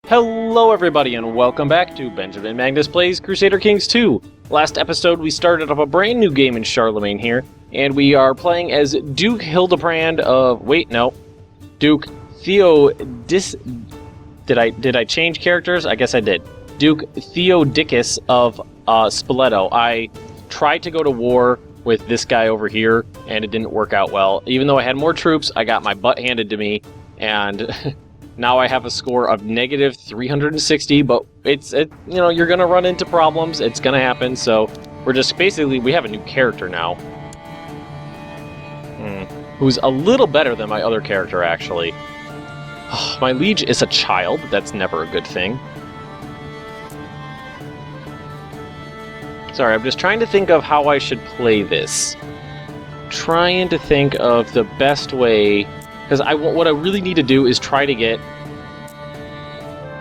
Hello everybody and welcome back to Benjamin Magnus Plays Crusader Kings 2. Last episode we started up a brand new game in Charlemagne here, and we are playing as Duke Hildebrand of... Duke Theodis... Did I change characters? I guess I did. Duke Theodicus of Spoleto. I tried to go to war with this guy over here, and it didn't work out well. Even though I had more troops, I got my butt handed to me, and... Now I have a score of negative 360, but you're gonna run into problems. It's gonna happen. So we're just we have a new character now, who's a little better than my other character actually. My liege is a child. That's never a good thing. Sorry, I'm just trying to think of how I should play this. Trying to think of the best way. Because what I really need to do is try to get...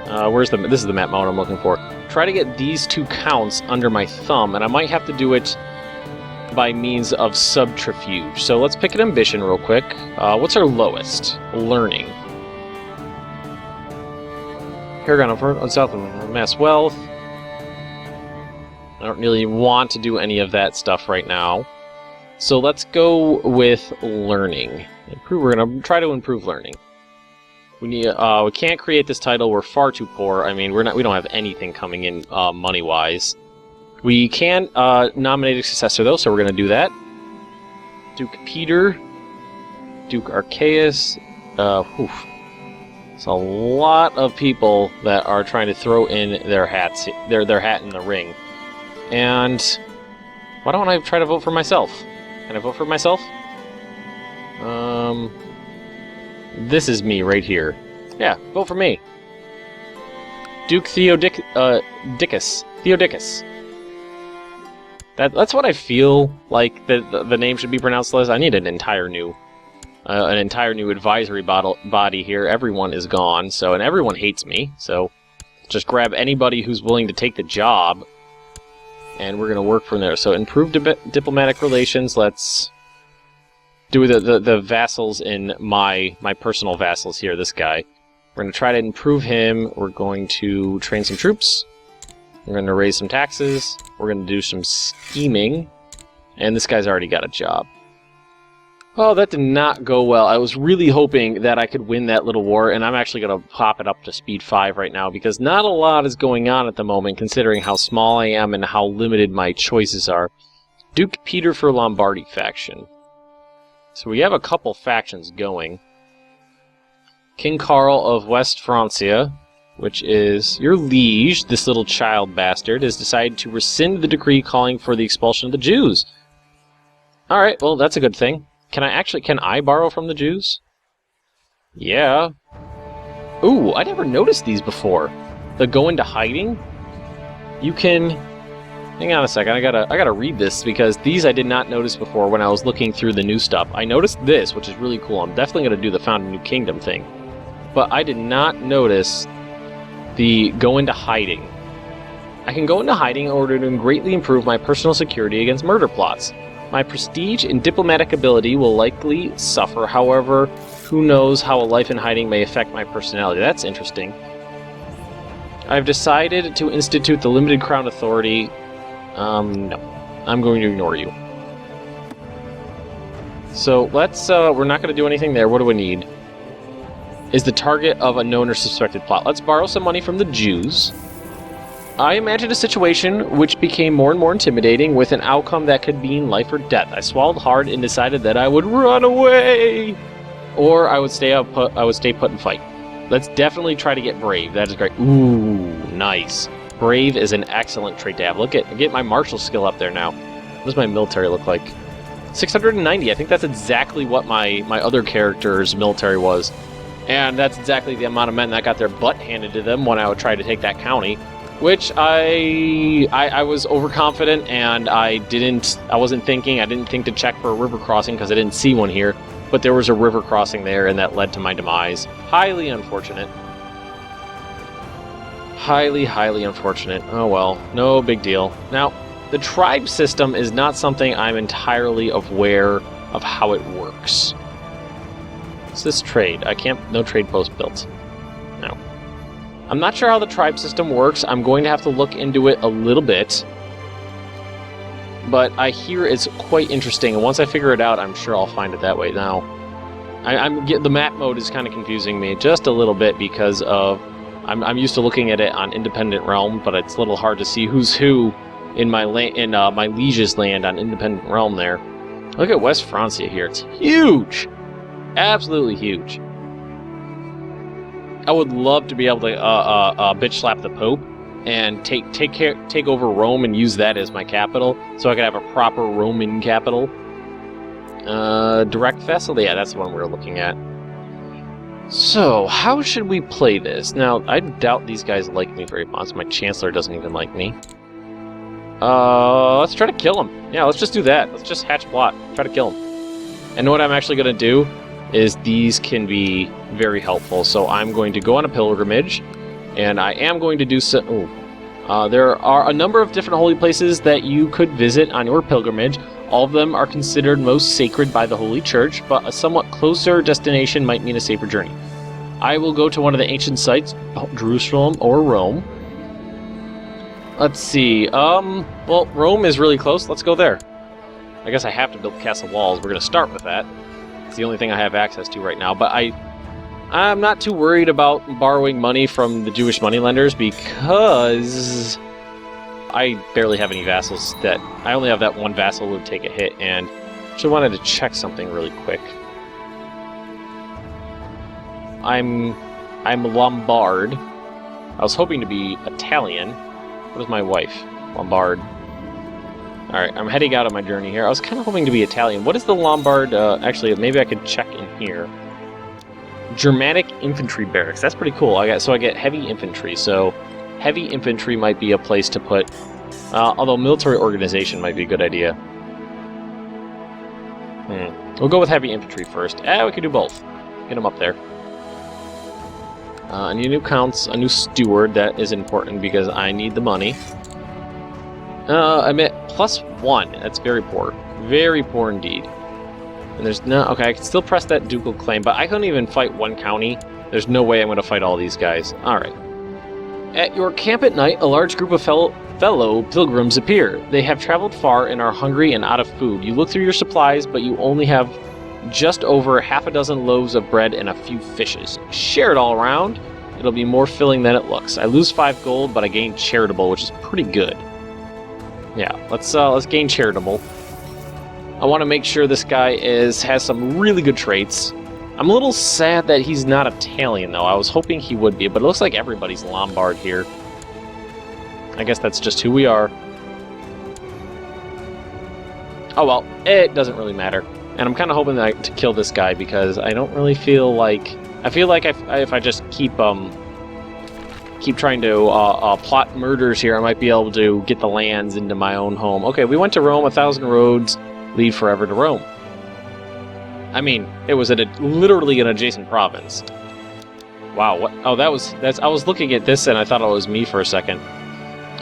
this is the map mode I'm looking for. Try to get these two counts under my thumb, and I might have to do it by means of subterfuge. So let's pick an ambition real quick. What's our lowest? Learning. Paragon of South and mass wealth. I don't really want to do any of that stuff right now. So let's go with learning. We're going to try to improve learning. We can't create this title. We're far too poor. I mean, we don't have anything coming in money-wise. We can nominate a successor though, so we're going to do that. Duke Peter, Duke Archaeus. It's a lot of people that are trying to throw in their hats, their hat in the ring. And why don't I try to vote for myself? Can I vote for myself? This is me right here. Yeah, vote for me. Duke Theodicus. That's what I feel like the name should be pronounced as. I need an entire new advisory body here. Everyone is gone, and everyone hates me. So just grab anybody who's willing to take the job, and we're gonna work from there. So improve diplomatic relations. Let's do the vassals in my personal vassals here, this guy. We're going to try to improve him. We're going to train some troops. We're going to raise some taxes. We're going to do some scheming. And this guy's already got a job. Oh, that did not go well. I was really hoping that I could win that little war, and I'm actually going to pop it up to speed 5 right now, because not a lot is going on at the moment, considering how small I am and how limited my choices are. Duke Peter for Lombardy faction. So we have a couple factions going. King Carl of West Francia, which is your liege, this little child bastard, has decided to rescind the decree calling for the expulsion of the Jews. Alright, well, that's a good thing. Can I borrow from the Jews? Yeah. Ooh, I never noticed these before. The go into hiding? You can... Hang on a second, I gotta read this, because these I did not notice before when I was looking through the new stuff. I noticed this, which is really cool. I'm definitely gonna do the Found a New Kingdom thing. But I did not notice the go into hiding. I can go into hiding in order to greatly improve my personal security against murder plots. My prestige and diplomatic ability will likely suffer, however, who knows how a life in hiding may affect my personality. That's interesting. I've decided to institute the limited crown authority. No. I'm going to ignore you. So, let's, we're not going to do anything there. What do we need? Is the target of a known or suspected plot. Let's borrow some money from the Jews. I imagined a situation which became more and more intimidating, with an outcome that could mean life or death. I swallowed hard and decided that I would run away! Or I would stay put and fight. Let's definitely try to get brave. That is great. Ooh, nice. Brave is an excellent trait to have. Look get my martial skill up there now. What does my military look like? 690. I think that's exactly what my other character's military was. And that's exactly the amount of men that got their butt handed to them when I would try to take that county. Which I was overconfident, and I didn't think to check for a river crossing because I didn't see one here. But there was a river crossing there, and that led to my demise. Highly unfortunate. Highly, highly unfortunate. Oh well, no big deal. Now, the tribe system is not something I'm entirely aware of how it works. What's this trade? No trade post built. No. I'm not sure how the tribe system works. I'm going to have to look into it a little bit. But I hear it's quite interesting, and once I figure it out, I'm sure I'll find it that way. Now, the map mode is kind of confusing me just a little bit because of I'm used to looking at it on Independent Realm, but it's a little hard to see who's who in my my liege's land on Independent Realm there. Look at West Francia here. It's huge! Absolutely huge. I would love to be able to bitch slap the Pope and take over Rome and use that as my capital, so I could have a proper Roman capital. Direct vassal? Yeah, that's the one we're looking at. So, how should we play this? Now, I doubt these guys like me very much. My Chancellor doesn't even like me. Let's try to kill him. Yeah, let's just do that. Let's just hatch plot. Try to kill him. And what I'm actually going to do is these can be very helpful. So I'm going to go on a pilgrimage, and I am going to do so... there are a number of different holy places that you could visit on your pilgrimage. All of them are considered most sacred by the Holy Church, but a somewhat closer destination might mean a safer journey. I will go to one of the ancient sites, Jerusalem or Rome. Let's see, well, Rome is really close. Let's go there. I guess I have to build castle walls. We're going to start with that. It's the only thing I have access to right now, but I'm not too worried about borrowing money from the Jewish moneylenders because I barely have any vassals that... I only have that one vassal who would take a hit, and actually wanted to check something really quick. I'm Lombard. I was hoping to be Italian. What is my wife? Lombard. Alright, I'm heading out on my journey here. I was kind of hoping to be Italian. What is the Lombard? Actually, maybe I could check in here. Germanic infantry barracks. That's pretty cool. I get heavy infantry, so heavy infantry might be a place to put. Although military organization might be a good idea. We'll go with heavy infantry first. We could do both. Get them up there. A new counts, a new steward. That is important because I need the money. I'm at +1. That's very poor. Very poor indeed. And there's no... Okay, I can still press that ducal claim, but I couldn't even fight one county. There's no way I'm going to fight all these guys. Alright. At your camp at night, a large group of fellow pilgrims appear. They have traveled far and are hungry and out of food. You look through your supplies, but you only have just over half a dozen loaves of bread and a few fishes. Share it all around. It'll be more filling than it looks. I lose 5 gold, but I gain charitable, which is pretty good. Yeah, let's gain charitable. I want to make sure this guy has some really good traits. I'm a little sad that he's not Italian, though. I was hoping he would be, but it looks like everybody's Lombard here. I guess that's just who we are. Oh well, it doesn't really matter. And I'm kind of hoping to kill this guy because I don't really feel like... I feel like if I just keep trying to plot murders here, I might be able to get the lands into my own home. Okay, we went to Rome. 1,000 roads lead forever to Rome. I mean, it was literally an adjacent province. Wow, what? Oh, I was looking at this and I thought it was me for a second.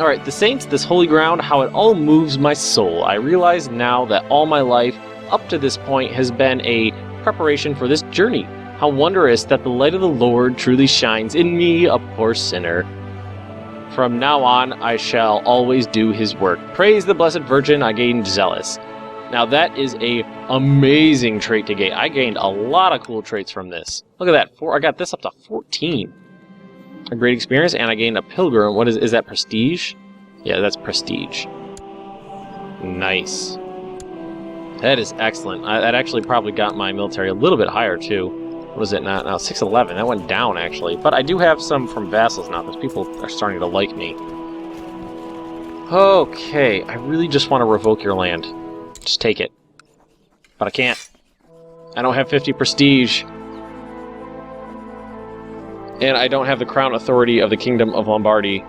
Alright, the saints, this holy ground, how it all moves my soul. I realize now that all my life, up to this point, has been a preparation for this journey. How wondrous that the light of the Lord truly shines in me, a poor sinner. From now on, I shall always do his work. Praise the Blessed Virgin, I gained zealous. Now that is a amazing trait to gain. I gained a lot of cool traits from this. Look at that, I got this up to 14. A great experience, and I gained a pilgrim. What is that, prestige? Yeah, that's prestige. Nice. That is excellent. That actually probably got my military a little bit higher, too. What is it now? 611. That went down, actually. But I do have some from vassals now, because people are starting to like me. Okay, I really just want to revoke your land. Just take it. But I can't. I don't have 50 prestige. And I don't have the crown authority of the Kingdom of Lombardy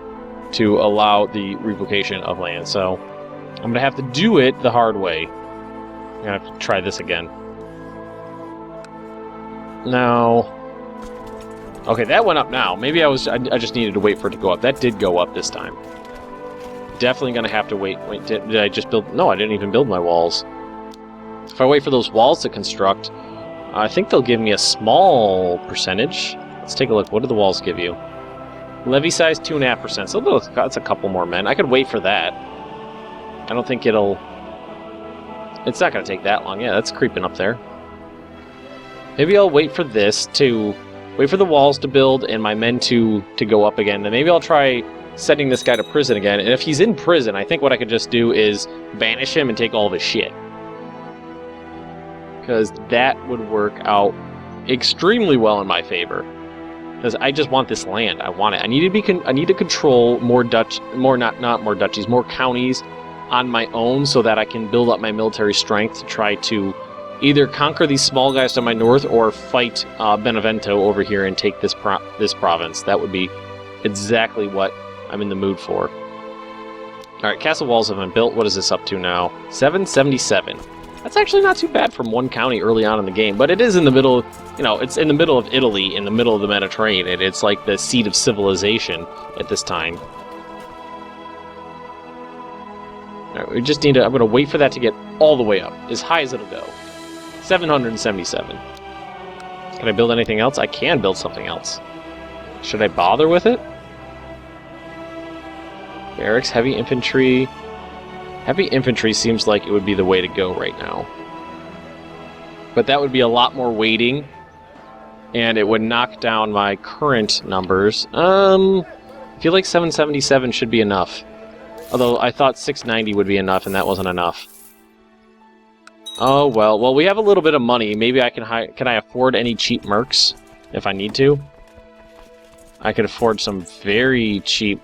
to allow the revocation of land. So I'm going to have to do it the hard way. I'm going to have to try this again. Now... Okay, that went up now. Maybe I just needed to wait for it to go up. That did go up this time. Definitely going to have to wait. Wait, did I just build... No, I didn't even build my walls. If I wait for those walls to construct, I think they'll give me a small percentage. Let's take a look. What do the walls give you? Levy size 2.5%. So that's a couple more men. I could wait for that. I don't think it'll... It's not going to take that long. Yeah, that's creeping up there. Maybe I'll wait for this to... Wait for the walls to build and my men to go up again. Then maybe I'll try sending this guy to prison again. And if he's in prison, I think what I could just do is banish him and take all of his shit. Because that would work out extremely well in my favor. Because I just want this land. I want it. I need to control more more duchies, more counties on my own, so that I can build up my military strength to try to either conquer these small guys to my north or fight Benevento over here and take this province. That would be exactly what I'm in the mood for. All right, castle walls have been built. What is this up to now? 777. That's actually not too bad from one county early on in the game, but it is in the middle, you know, it's in the middle of Italy, in the middle of the Mediterranean. It's like the seat of civilization at this time. All right, we just need to, I'm going to wait for that to get all the way up, as high as it'll go. 777. Can I build anything else? I can build something else. Should I bother with it? Barracks, heavy infantry. Heavy infantry seems like it would be the way to go right now. But that would be a lot more waiting, and it would knock down my current numbers. I feel like 777 should be enough. Although I thought 690 would be enough, and that wasn't enough. Oh, well. Well, we have a little bit of money. Maybe I can I afford any cheap mercs if I need to? I could afford some very cheap...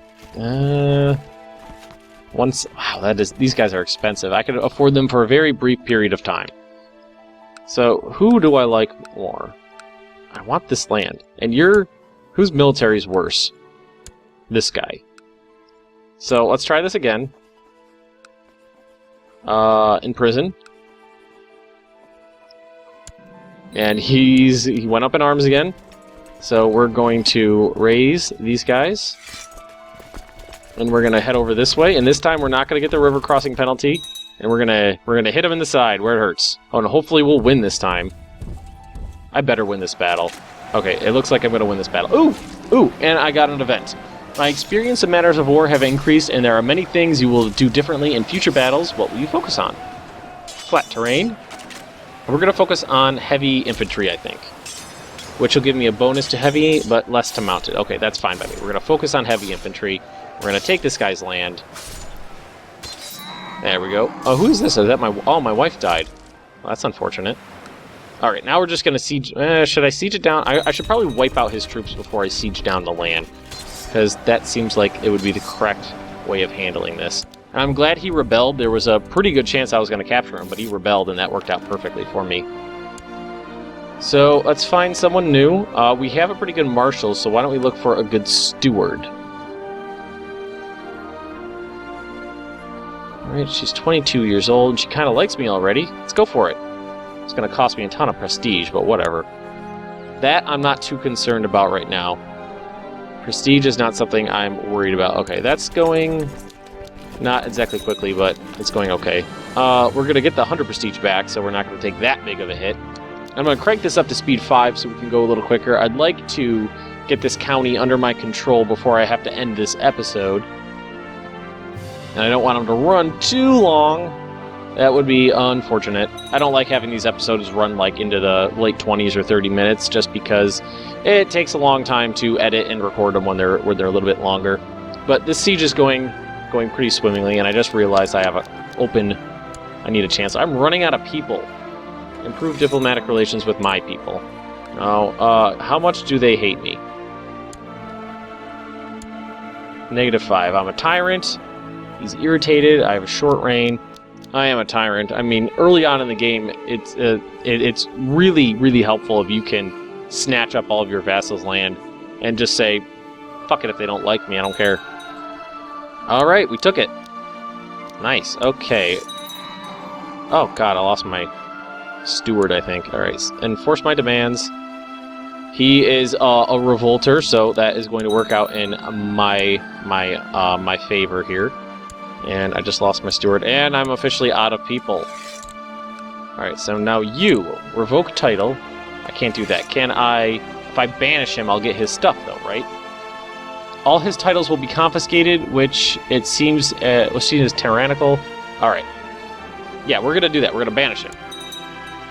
Wow, these guys are expensive. I could afford them for a very brief period of time. So, who do I like more? I want this land. And whose military is worse? This guy. So, let's try this again. In prison. And he went up in arms again. So, we're going to raise these guys. And we're going to head over this way, and this time we're not going to get the river crossing penalty, and we're going to hit him in the side where it hurts. Oh, and hopefully we'll win this time. I better win this battle. Okay, it looks like I'm going to win this battle. Ooh! Ooh! And I got an event. My experience in matters of war have increased, and there are many things you will do differently in future battles. What will you focus on? Flat terrain. We're going to focus on heavy infantry, I think. Which will give me a bonus to heavy, but less to mounted. Okay, that's fine by me. We're going to focus on heavy infantry. We're going to take this guy's land. There we go. Oh, who is this? Is that my... Oh, my wife died. Well, that's unfortunate. Alright, now we're just going to siege... should I siege it down? I should probably wipe out his troops before I siege down the land. Because that seems like it would be the correct way of handling this. And I'm glad he rebelled. There was a pretty good chance I was going to capture him, but he rebelled, and that worked out perfectly for me. So, let's find someone new. We have a pretty good marshal, so why don't we look for a good steward? Alright, she's 22 years old, and she kind of likes me already. Let's go for it. It's going to cost me a ton of prestige, but whatever. That I'm not too concerned about right now. Prestige is not something I'm worried about. Okay, that's going... not exactly quickly, but it's going okay. We're going to get the 100 prestige back, so we're not going to take that big of a hit. I'm going to crank this up to speed 5 so we can go a little quicker. I'd like to get this county under my control before I have to end this episode. And I don't want them to run too long. That would be unfortunate. I don't like having these episodes run like into the late 20s or 30 minutes just because it takes a long time to edit and record them when they're a little bit longer. But this siege is going pretty swimmingly, and I just realized I need a chance. I'm running out of people. Improve diplomatic relations with my people. Oh, how much do they hate me? -5. I'm a tyrant. He's irritated. I have a short reign. I am a tyrant. I mean, early on in the game, it's really, really helpful if you can snatch up all of your vassals' land and just say, fuck it if they don't like me, I don't care. Alright, we took it. Nice, okay. Oh god, I lost my steward, I think. Alright, enforce my demands. He is a revolter, so that is going to work out in my favor here. And I just lost my steward, and I'm officially out of people. Alright, so now you, revoke title. I can't do that. Can I... If I banish him, I'll get his stuff, though, right? All his titles will be confiscated, which it seems was seen as tyrannical. Alright. Yeah, we're going to do that. We're going to banish him.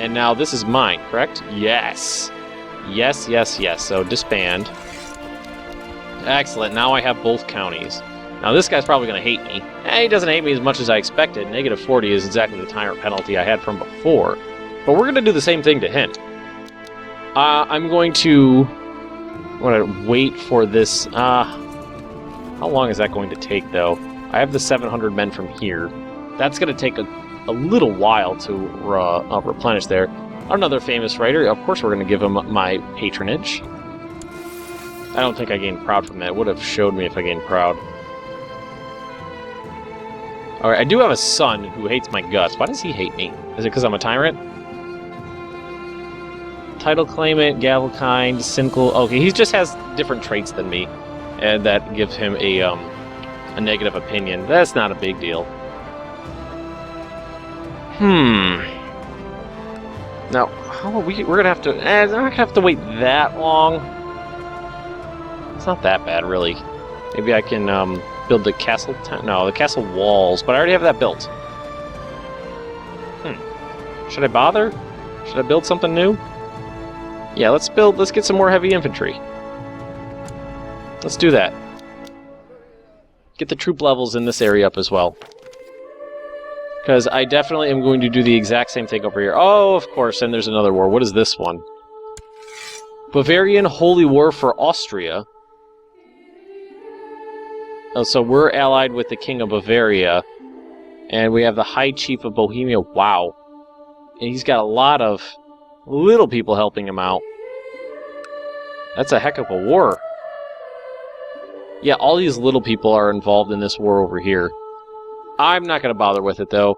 And now this is mine, correct? Yes. Yes, yes, yes. So disband. Excellent. Now I have both counties. Now this guy's probably going to hate me. He doesn't hate me as much as I expected. Negative 40 is exactly the tyrant penalty I had from before. But we're going to do the same thing to him. I'm going to wait for this. How long is that going to take, though? I have the 700 men from here. That's going to take a little while to replenish there. Another famous writer. Of course, we're going to give him my patronage. I don't think I gained proud from that. It would have showed me if I gained proud. Alright, I do have a son who hates my guts. Why does he hate me? Is it because I'm a tyrant? Title claimant, gavelkind, cynical. Okay, he just has different traits than me, and that gives him a negative opinion. That's not a big deal. Now, how are we're gonna have to. We're not gonna have to wait that long. It's not that bad, really. Maybe I can build the castle. No, the castle walls, but I already have that built. Should I bother? Should I build something new? Yeah, let's get some more heavy infantry. Let's do that. Get the troop levels in this area up as well. Because I definitely am going to do the exact same thing over here. Oh, of course, and there's another war. What is this one? Bavarian Holy War for Austria. Oh, so we're allied with the King of Bavaria. And we have the High Chief of Bohemia. Wow. And he's got a lot of little people helping him out. That's a heck of a war. Yeah, all these little people are involved in this war over here. I'm not going to bother with it, though.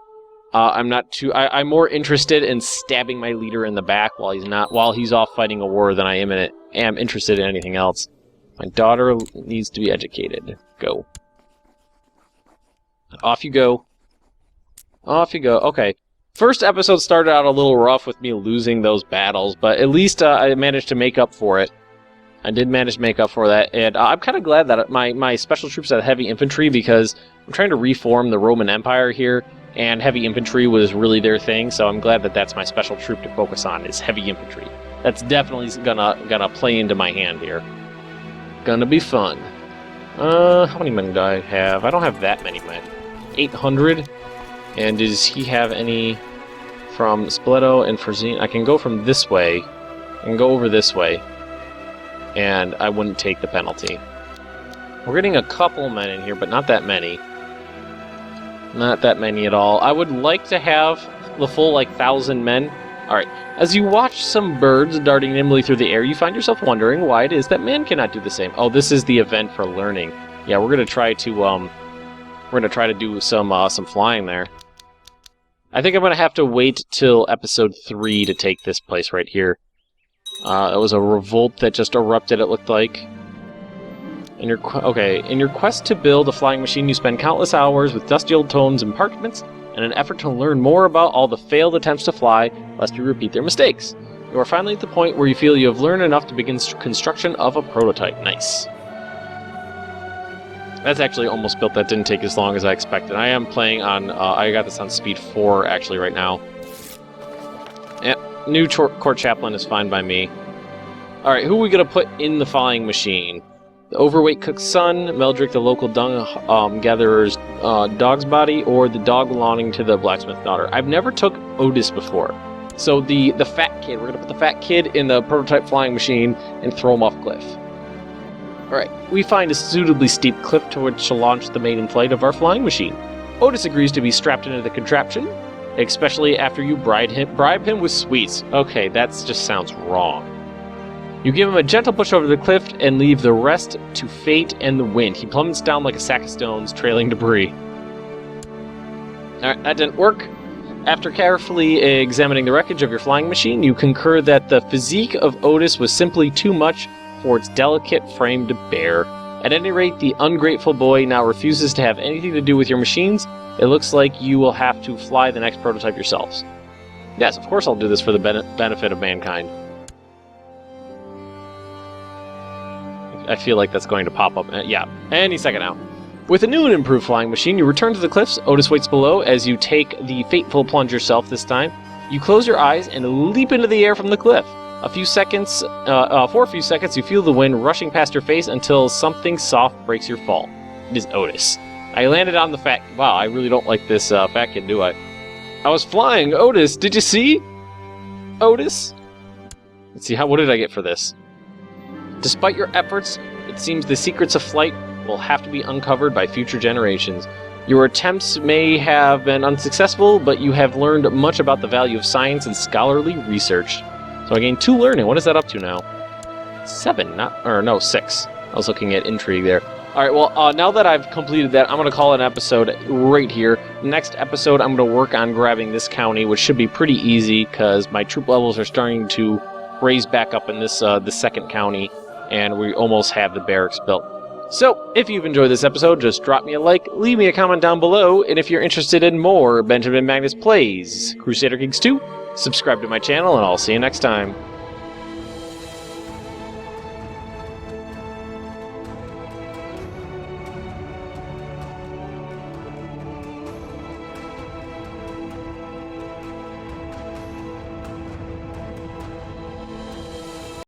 I'm I'm more interested in stabbing my leader in the back while he's off fighting a war than I am interested in anything else. My daughter needs to be educated. Go. Off you go. Off you go. Okay. First episode started out a little rough with me losing those battles, but at least I managed to make up for it. I did manage to make up for that, and I'm kind of glad that my special troops had heavy infantry, because I'm trying to reform the Roman Empire here, and heavy infantry was really their thing, so I'm glad that that's my special troop to focus on, is heavy infantry. That's definitely gonna play into my hand here. Gonna be fun. How many men do I have? I don't have that many men. 800. And does he have any from Spoleto and Frazine? I can go from this way and go over this way, and I wouldn't take the penalty. We're getting a couple men in here, but not that many. Not that many at all. I would like to have the full, 1,000 men. Alright, as you watch some birds darting nimbly through the air, you find yourself wondering why it is that man cannot do the same. Oh, this is the event for learning. Yeah, we're gonna try to do some flying there. I think I'm going to have to wait till episode 3 to take this place right here. It was a revolt that just erupted, it looked like. In your quest to build a flying machine, you spend countless hours with dusty old tomes and parchments in an effort to learn more about all the failed attempts to fly, lest you repeat their mistakes. You are finally at the point where you feel you have learned enough to begin construction of a prototype. Nice. That's actually almost built. That didn't take as long as I expected. I am playing on, I got this on speed 4 actually right now. Yeah, new court chaplain is fine by me. Alright, who are we going to put in the flying machine? The overweight cook's son, Meldrick the local dung gatherer's dog's body, or the dog belonging to the blacksmith's daughter. I've never took Otis before. So the fat kid, we're going to put the fat kid in the prototype flying machine and throw him off cliff. Alright, we find a suitably steep cliff to which to launch the maiden flight of our flying machine. Otis agrees to be strapped into the contraption, especially after you bribe him with sweets. Okay, that just sounds wrong. You give him a gentle push over the cliff and leave the rest to fate and the wind. He plummets down like a sack of stones, trailing debris. Alright, that didn't work. After carefully examining the wreckage of your flying machine, you concur that the physique of Otis was simply too much for its delicate frame to bear. At any rate, the ungrateful boy now refuses to have anything to do with your machines. It looks like you will have to fly the next prototype yourselves. Yes, of course I'll do this for the benefit of mankind. I feel like that's going to pop up. Yeah, any second now. With a new and improved flying machine, you return to the cliffs. Otis waits below as you take the fateful plunge yourself this time. You close your eyes and leap into the air from the cliff. For a few seconds, you feel the wind rushing past your face until something soft breaks your fall. It is Otis. I landed on the fat... Wow, I really don't like this fat kid, do I? I was flying! Otis, did you see? Otis? Let's see, what did I get for this? Despite your efforts, it seems the secrets of flight will have to be uncovered by future generations. Your attempts may have been unsuccessful, but you have learned much about the value of science and scholarly research. So I gained 2 learning. What is that up to now? 7, no, 6. I was looking at intrigue there. Alright, well, now that I've completed that, I'm going to call it an episode right here. Next episode, I'm going to work on grabbing this county, which should be pretty easy, because my troop levels are starting to raise back up in this the second county, and we almost have the barracks built. So, if you've enjoyed this episode, just drop me a like, leave me a comment down below, and if you're interested in more Benjamin Magnus Plays Crusader Kings 2, subscribe to my channel, and I'll see you next time.